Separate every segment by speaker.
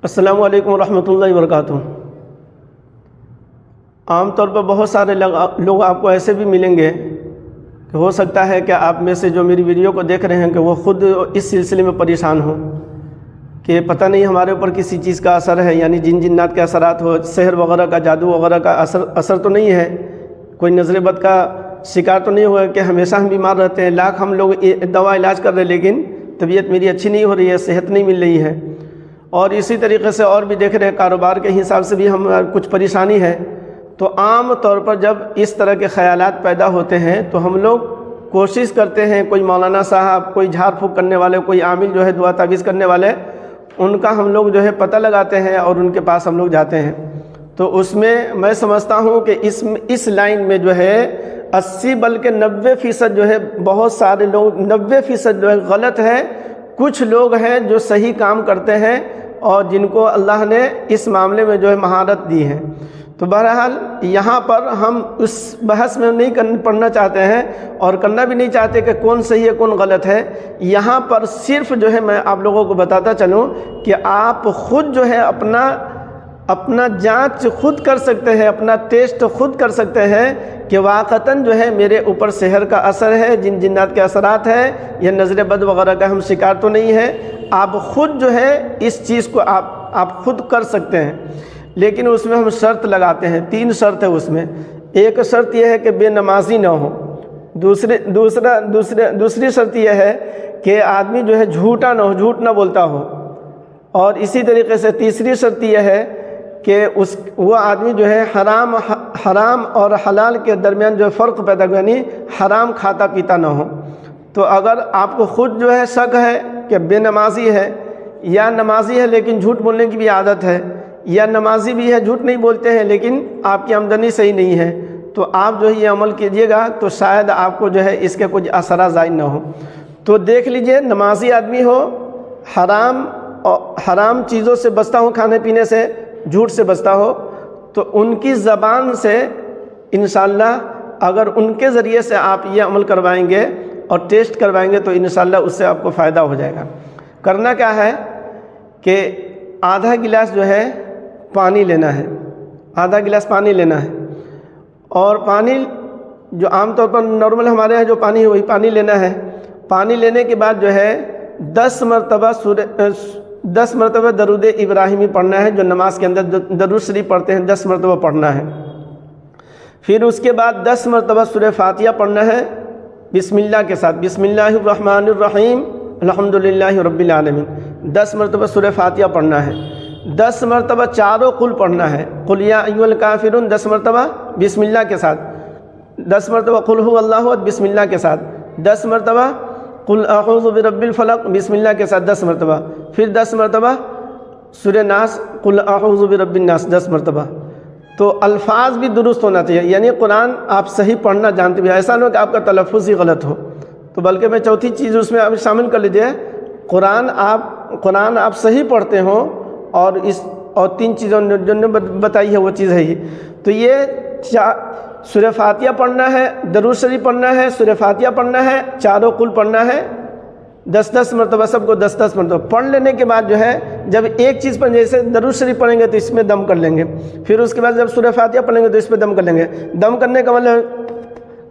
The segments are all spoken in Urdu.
Speaker 1: السلام علیکم ورحمۃ اللہ وبرکاتہ۔ عام طور پر بہت سارے لوگ آپ کو ایسے بھی ملیں گے کہ ہو سکتا ہے کہ آپ میں سے جو میری ویڈیو کو دیکھ رہے ہیں کہ وہ خود اس سلسلے میں پریشان ہوں کہ پتہ نہیں ہمارے اوپر کسی چیز کا اثر ہے، یعنی جنات کے اثرات ہو، سحر وغیرہ کا، جادو وغیرہ کا اثر تو نہیں ہے، کوئی نظر بد کا شکار تو نہیں ہوا کہ ہمیشہ ہم بیمار رہتے ہیں، لاکھ ہم لوگ دوا علاج کر رہے ہیں لیکن طبیعت میری اچھی نہیں ہو رہی ہے، صحت نہیں مل رہی ہے۔ اور اسی طریقے سے اور بھی دیکھ رہے ہیں کاروبار کے حساب سے بھی ہم کچھ پریشانی ہے۔ تو عام طور پر جب اس طرح کے خیالات پیدا ہوتے ہیں تو ہم لوگ کوشش کرتے ہیں، کوئی مولانا صاحب، کوئی جھاڑ پھونک کرنے والے، کوئی عامل جو ہے دعا تعویذ کرنے والے، ان کا ہم لوگ جو ہے پتہ لگاتے ہیں اور ان کے پاس ہم لوگ جاتے ہیں۔ تو اس میں میں سمجھتا ہوں کہ اس لائن میں جو ہے 80 بلکہ 90% جو ہے بہت سارے لوگ 90% جو ہے غلط ہے۔ کچھ لوگ ہیں جو صحیح کام کرتے ہیں اور جن کو اللہ نے اس معاملے میں جو ہے مہارت دی ہے۔ تو بہرحال یہاں پر ہم اس بحث میں نہیں پڑھنا چاہتے ہیں اور کرنا بھی نہیں چاہتے کہ کون صحیح ہے کون غلط ہے۔ یہاں پر صرف جو ہے میں آپ لوگوں کو بتاتا چلوں کہ آپ خود جو ہے اپنا جانچ خود کر سکتے ہیں، اپنا ٹیسٹ خود کر سکتے ہیں کہ واقعتاً جو ہے میرے اوپر سحر کا اثر ہے، جنات کے اثرات ہیں یا نظر بد وغیرہ کا ہم شکار تو نہیں ہے۔ آپ خود جو ہے اس چیز کو آپ خود کر سکتے ہیں، لیکن اس میں ہم شرط لگاتے ہیں۔ 3 شرط ہے اس میں۔ ایک شرط یہ ہے کہ بے نمازی نہ ہو، دوسری شرط یہ ہے کہ آدمی جو ہے جھوٹا نہ ہو، جھوٹ نہ بولتا ہو، اور اسی طریقے سے تیسری شرط یہ ہے کہ وہ آدمی جو ہے حرام اور حلال کے درمیان جو فرق پیدا ہو، یعنی حرام کھاتا پیتا نہ ہو۔ تو اگر آپ کو خود جو ہے شک ہے کہ بے نمازی ہے یا نمازی ہے لیکن جھوٹ بولنے کی بھی عادت ہے، یا نمازی بھی ہے جھوٹ نہیں بولتے ہیں لیکن آپ کی آمدنی صحیح نہیں ہے، تو آپ جو ہے یہ عمل کیجئے گا تو شاید آپ کو جو ہے اس کے کچھ اثرات ظاہر نہ ہو۔ تو دیکھ لیجئے، نمازی آدمی ہو، حرام چیزوں سے بچتا ہو، کھانے پینے سے، جھوٹ سے بچتا ہو، تو ان کی زبان سے انشاءاللہ اگر ان کے ذریعے سے آپ یہ عمل کروائیں گے اور ٹیسٹ کروائیں گے تو انشاءاللہ اس سے آپ کو فائدہ ہو جائے گا۔ کرنا کیا ہے کہ آدھا گلاس جو ہے پانی لینا ہے، آدھا گلاس پانی لینا ہے، اور پانی جو عام طور پر نارمل ہمارے یہاں جو پانی ہے وہی پانی لینا ہے۔ پانی لینے کے بعد جو ہے 10 مرتبہ درود ابراہیمی پڑھنا ہے، جو نماز کے اندر درود شریف پڑھتے ہیں 10 مرتبہ پڑھنا ہے۔ پھر اس کے بعد 10 مرتبہ سورہ فاتحہ پڑھنا ہے بسم اللہ کے ساتھ، بسم اللہ الرحمن الرحیم الحمدللہ رب العالمین، 10 مرتبہ سورہ فاتحہ پڑھنا ہے۔ 10 مرتبہ چاروں قل پڑھنا ہے، قل یا ایھا الکافرون 10 مرتبہ بسم اللہ کے ساتھ، 10 مرتبہ قل ھو اللہ احد بسم اللہ کے ساتھ، 10 مرتبہ قل اعوذ برب الفلق بسم اللہ کے ساتھ 10 مرتبہ، پھر 10 مرتبہ سورہ ناس قل اعوذ برب الناس 10 مرتبہ۔ تو الفاظ بھی درست ہونا چاہیے، یعنی قرآن آپ صحیح پڑھنا جانتے بھی، ایسا نہ ہو کہ آپ کا تلفظ ہی غلط ہو۔ تو بلکہ میں چوتھی چیز اس میں آپ شامل کر لیجئے، قرآن آپ صحیح پڑھتے ہوں اور 3 چیزوں جو نے بتائی ہے وہ چیز ہے یہ۔ تو یہ سورہ فاتحہ پڑھنا ہے، درود شریف پڑھنا ہے، سورہ فاتحہ پڑھنا ہے، چاروں قل پڑھنا ہے 10 مرتبہ، سب کو 10 مرتبہ پڑھ لینے کے بعد جو ہے جب ایک چیز پر جیسے درود شریف پڑھیں گے تو اس میں دم کر لیں گے، پھر اس کے بعد جب سورہ فاتحہ پڑھیں گے تو اس پہ دم کر لیں گے۔ دم کرنے کا مطلب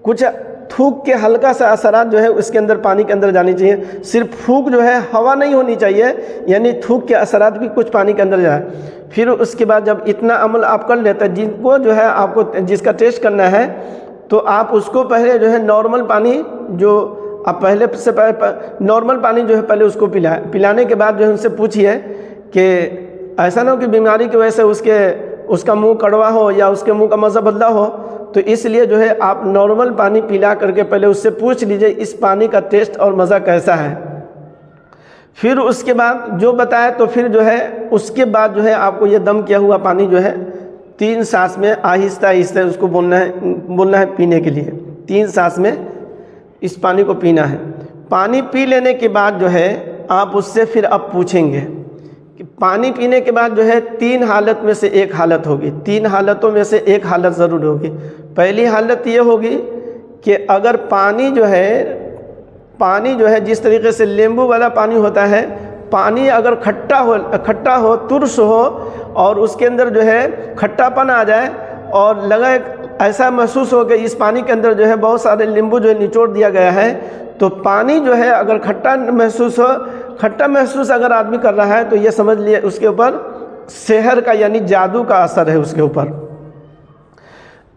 Speaker 1: کچھ تھوک کے ہلکا سا اثرات جو ہے اس کے اندر پانی کے اندر جانی چاہیے، صرف پھونک جو ہے ہوا نہیں ہونی چاہیے، یعنی تھوک کے اثرات بھی کچھ پانی کے اندر جائے۔ پھر اس کے بعد جب اتنا عمل آپ کر لیتے ہیں، جن کو جو ہے آپ کو جس کا ٹیسٹ کرنا ہے تو آپ اس کو پہلے جو ہے نارمل پانی جو آپ نارمل پانی جو ہے پہلے اس کو پلانے کے بعد جو ہے ان سے پوچھئے کہ ایسا نہ ہو کہ بیماری کی وجہ سے اس کا منہ کڑوا ہو یا اس کے منہ کا مزہ بدلا ہو، تو اس لیے جو ہے آپ نارمل پانی پلا کر کے پہلے اس سے پوچھ لیجئے اس پانی کا ٹیسٹ اور مزہ کیسا ہے۔ پھر اس کے بعد جو بتائے تو پھر جو ہے اس کے بعد جو ہے آپ کو یہ دم کیا ہوا پانی جو ہے 3 سانس میں آہستہ آہستہ اس کو بولنا ہے پینے کے لیے، 3 سانس میں اس پانی کو پینا ہے۔ پانی پی لینے کے بعد جو ہے آپ اس سے پھر اب پوچھیں گے کہ پانی پینے کے بعد جو ہے 3 حالت میں سے ایک حالت ہوگی، 3 حالتوں میں سے ایک حالت ضرور ہوگی۔ پہلی حالت یہ ہوگی کہ اگر پانی جو ہے جس طریقے سے لیمبو والا پانی ہوتا ہے پانی اگر کھٹا ہو ترش ہو اور اس کے اندر جو ہے کھٹا پن آ جائے اور لگا ایسا محسوس ہو کہ اس پانی کے اندر جو ہے بہت سارے لیمبو جو ہے نچوڑ دیا گیا ہے، تو پانی جو ہے اگر کھٹا محسوس اگر آدمی کر رہا ہے تو یہ سمجھ لیے اس کے اوپر سحر کا یعنی جادو کا اثر ہے اس کے اوپر۔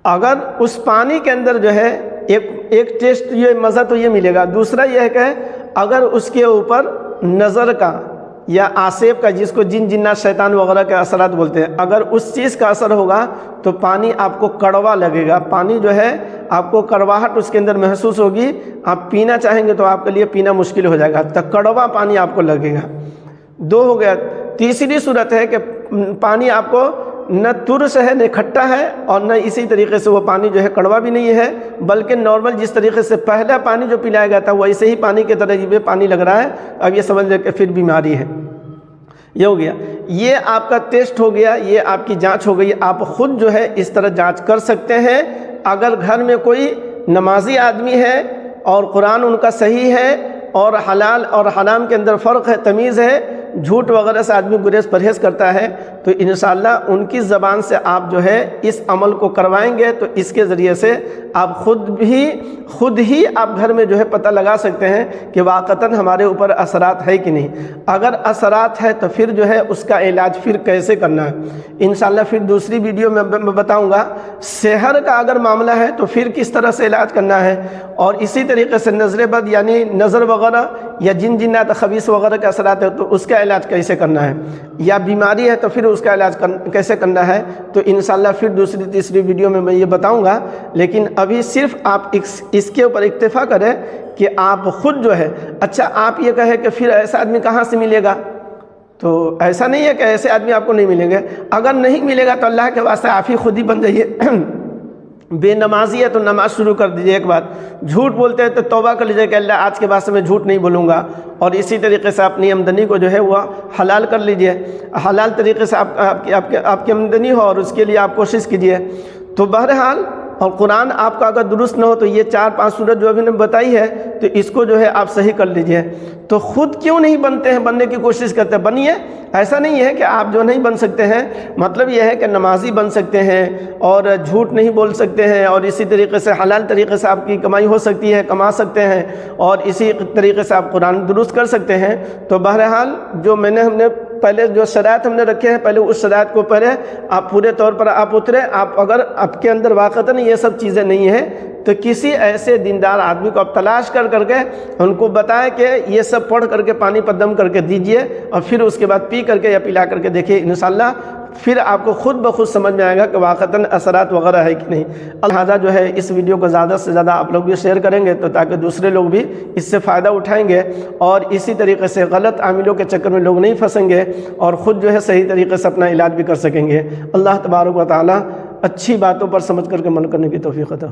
Speaker 1: اگر اس پانی کے اندر جو ہے ایک ٹیسٹ یہ مزہ تو یہ ملے گا، دوسرا یہ ہے کہ اگر اس کے اوپر نظر کا یا آسیب کا، جس کو جن جنات شیطان وغیرہ کے اثرات بولتے ہیں، اگر اس چیز کا اثر ہوگا تو پانی آپ کو کڑوا لگے گا، پانی جو ہے آپ کو کڑواہٹ اس کے اندر محسوس ہوگی، آپ پینا چاہیں گے تو آپ کے لیے پینا مشکل ہو جائے گا، تو کڑوا پانی آپ کو لگے گا۔ دو ہو گیا۔ تیسری صورت ہے کہ پانی آپ کو نہ ترش ہے نہ کھٹا ہے اور نہ اسی طریقے سے وہ پانی جو ہے کڑوا بھی نہیں ہے، بلکہ نارمل جس طریقے سے پہلا پانی جو پلایا گیا تھا ویسے ہی پانی کے طرح یہ پانی لگ رہا ہے، اب یہ سمجھ لیں کہ پھر بیماری ہے۔ یہ ہو گیا، یہ آپ کا ٹیسٹ ہو گیا، یہ آپ کی جانچ ہو گئی۔ آپ خود جو ہے اس طرح جانچ کر سکتے ہیں۔ اگر گھر میں کوئی نمازی آدمی ہے اور قرآن ان کا صحیح ہے اور حلال اور حرام کے اندر فرق ہے، تمیز ہے، جھوٹ وغیرہ سے آدمی گریز پرہیز کرتا ہے، تو انشاءاللہ ان کی زبان سے آپ جو ہے اس عمل کو کروائیں گے تو اس کے ذریعے سے آپ خود ہی آپ گھر میں جو ہے پتہ لگا سکتے ہیں کہ واقعتاً ہمارے اوپر اثرات ہے کہ نہیں۔ اگر اثرات ہے تو پھر جو ہے اس کا علاج پھر کیسے کرنا ہے انشاءاللہ پھر دوسری ویڈیو میں بتاؤں گا۔ سحر کا اگر معاملہ ہے تو پھر کس طرح سے علاج کرنا ہے، اور اسی طریقے سے نظر بد یعنی نظر وغیرہ یا جن جنات خبیث وغیرہ کے اثرات ہے تو اس کا علاج کیسے کرنا ہے، یا بیماری ہے تو پھر اس کا علاج کیسے کرنا ہے، تو انشاءاللہ پھر دوسری تیسری ویڈیو میں یہ بتاؤں گا۔ لیکن ابھی صرف آپ اس کے اوپر اکتفا کریں کہ آپ خود جو ہے، اچھا آپ یہ کہیں کہ پھر ایسا آدمی کہاں سے ملے گا، تو ایسا نہیں ہے کہ ایسے آدمی آپ کو نہیں ملیں گے۔ اگر نہیں ملے گا تو اللہ کے واسطے آپ ہی خود ہی بن جائیے۔ بے نمازی ہے تو نماز شروع کر دیجیے ایک بات، جھوٹ بولتے ہیں تو توبہ کر لیجیے کہ اللہ آج کے بعد سے میں جھوٹ نہیں بولوں گا، اور اسی طریقے سے اپنی آمدنی کو جو ہے وہ حلال کر لیجیے، حلال طریقے سے آپ کی آمدنی ہو اور اس کے لیے آپ کوشش کیجیے۔ تو بہرحال اور قرآن آپ کا اگر درست نہ ہو تو یہ 4-5 صورت جو ابھی نے بتائی ہے تو اس کو جو ہے آپ صحیح کر لیجیے۔ تو خود کیوں نہیں بنتے ہیں، بننے کی کوشش کرتے ہیں، بنیے۔ ایسا نہیں ہے کہ آپ جو نہیں بن سکتے ہیں، مطلب یہ ہے کہ نمازی بن سکتے ہیں اور جھوٹ نہیں بول سکتے ہیں، اور اسی طریقے سے حلال طریقے سے آپ کی کمائی ہو سکتی ہے، کما سکتے ہیں، اور اسی طریقے سے آپ قرآن درست کر سکتے ہیں۔ تو بہرحال جو ہم نے پہلے جو شرائط ہم نے رکھے ہیں، پہلے اس شرائط کو پہلے آپ پورے طور پر آپ اترے۔ آپ اگر آپ کے اندر واقعتاً یہ سب چیزیں نہیں ہیں تو کسی ایسے دیندار آدمی کو آپ تلاش کر کے ان کو بتائیں کہ یہ سب پڑھ کر کے پانی پر دم کر کے دیجئے، اور پھر اس کے بعد پی کر کے یا پلا کر کے دیکھیے، انشاءاللہ پھر آپ کو خود بخود سمجھ میں آئے گا کہ واقعتاً اثرات وغیرہ ہے کہ نہیں۔ لہٰذا جو ہے اس ویڈیو کو زیادہ سے زیادہ آپ لوگ بھی شیئر کریں گے تو تاکہ دوسرے لوگ بھی اس سے فائدہ اٹھائیں گے، اور اسی طریقے سے غلط عاملوں کے چکر میں لوگ نہیں پھنسیں گے، اور خود جو ہے صحیح طریقے سے اپنا علاج بھی کر سکیں گے۔ اللہ تبارک و تعالی اچھی باتوں پر سمجھ کر کے عمل کرنے کی توفیق عطا۔